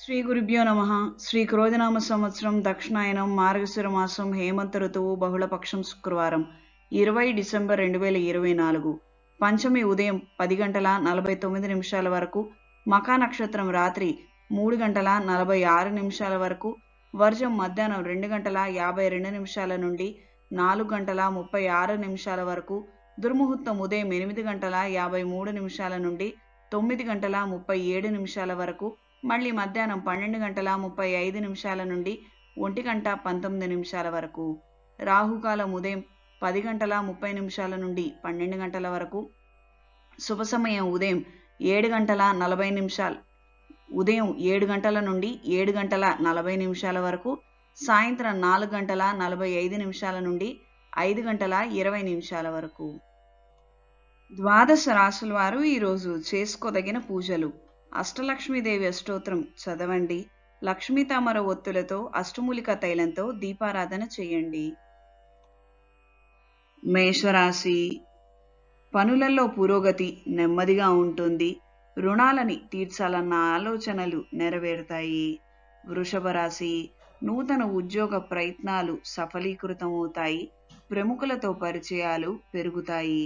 శ్రీ గురుభ్యో నమ. శ్రీ క్రోధనామ సంవత్సరం దక్షిణాయనం మార్గశిర మాసం హేమంత ఋతువు బహుళపక్షం శుక్రవారం 20 డిసెంబర్ 2024 పంచమి ఉదయం 10 గంటల 49 నిమిషాల వరకు, మకా నక్షత్రం రాత్రి 3 గంటల 46 నిమిషాల వరకు, వర్జం మధ్యాహ్నం 2 గంటల 52 నిమిషాల నుండి 4 గంటల 36 నిమిషాల వరకు, దుర్ముహూర్తం ఉదయం 8 గంటల 53 నిమిషాల నుండి 9 గంటల 37 నిమిషాల వరకు, మళ్ళీ మధ్యాహ్నం 12 గంటల 35 నిమిషాల నుండి 1 గంట 19 నిమిషాల వరకు. రాహుకాలం ఉదయం 10 గంటల 30 నిమిషాల నుండి 12 గంటల వరకు. శుభ సమయం ఉదయం 7 గంటల 40 నిమిషాలు ఉదయం 7 గంటల నుండి 7 గంటల 40 నిమిషాల వరకు, సాయంత్రం 4 గంటల 45 నిమిషాల నుండి 5 గంటల 20 నిమిషాల వరకు. ద్వాదశ రాశుల వారు ఈరోజు చేసుకోదగిన పూజలు: అష్టలక్ష్మీదేవి అష్టోత్తరం చదవండి. లక్ష్మీ తామర ఒత్తులతో అష్టమూలిక తైలంతో దీపారాధన చేయండి. మేషరాశి: పనులలో పురోగతి నెమ్మదిగా ఉంటుంది. రుణాలని తీర్చాలన్న ఆలోచనలు నెరవేరుతాయి. వృషభ రాశి: నూతన ఉద్యోగ ప్రయత్నాలు సఫలీకృతమవుతాయి. ప్రముఖులతో పరిచయాలు పెరుగుతాయి.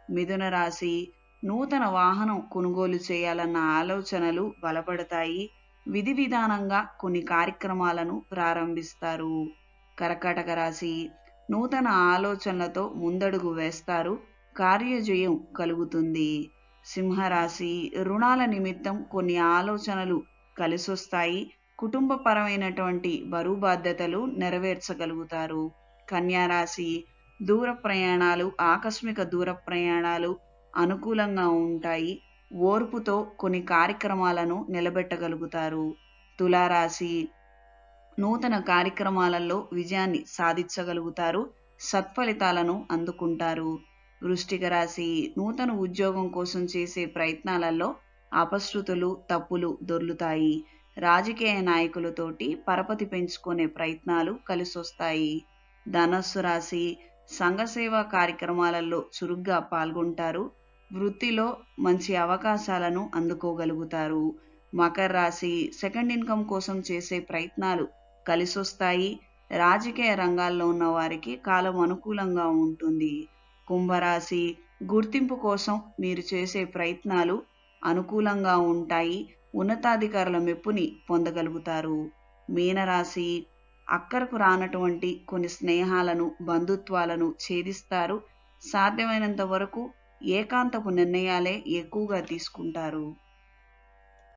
మిథున రాశి: నూతన వాహనం కొనుగోలు చేయాలన్న ఆలోచనలు బలపడతాయి. విధి విధానంగా కొన్ని కార్యక్రమాలను ప్రారంభిస్తారు. కర్కాటక రాశి: నూతన ఆలోచనలతో ముందడుగు వేస్తారు. కార్యజయం కలుగుతుంది. సింహరాశి: రుణాల నిమిత్తం కొన్ని ఆలోచనలు కలిసొస్తాయి. కుటుంబపరమైనటువంటి బరువు బాధ్యతలు నెరవేర్చగలుగుతారు. కన్యారాశి: దూర ప్రయాణాలు, ఆకస్మిక దూర ప్రయాణాలు అనుకూలంగా ఉంటాయి. ఓర్పుతో కొన్ని కార్యక్రమాలను నిలబెట్టగలుగుతారు. తులారాశి: నూతన కార్యక్రమాలలో విజయాన్ని సాధించగలుగుతారు. సత్ఫలితాలను అందుకుంటారు. వృశ్చిక రాశి: నూతన ఉద్యోగం కోసం చేసే ప్రయత్నాలలో అపశృతులు, తప్పులు దొర్లుతాయి. రాజకీయ నాయకులతోటి పరపతి పెంచుకునే ప్రయత్నాలు కలిసొస్తాయి. ధనస్సు రాశి: సంఘ సేవా కార్యక్రమాలలో చురుగ్గా పాల్గొంటారు. వృత్తిలో మంచి అవకాశాలను అందుకోగలుగుతారు. మకర రాశి: సెకండ్ ఇన్కమ్ కోసం చేసే ప్రయత్నాలు కలిసొస్తాయి. రాజకీయ రంగాల్లో ఉన్న వారికి కాలం అనుకూలంగా ఉంటుంది. కుంభరాశి: గుర్తింపు కోసం మీరు చేసే ప్రయత్నాలు అనుకూలంగా ఉంటాయి. ఉన్నతాధికారుల మెప్పుని పొందగలుగుతారు. మీనరాశి: అక్కరకు రానటువంటి కొన్ని స్నేహాలను, బంధుత్వాలను ఛేదిస్తారు. సాధ్యమైనంత వరకు ఏకాంతపు నిర్ణయాలే ఎక్కువగా తీసుకుంటారు.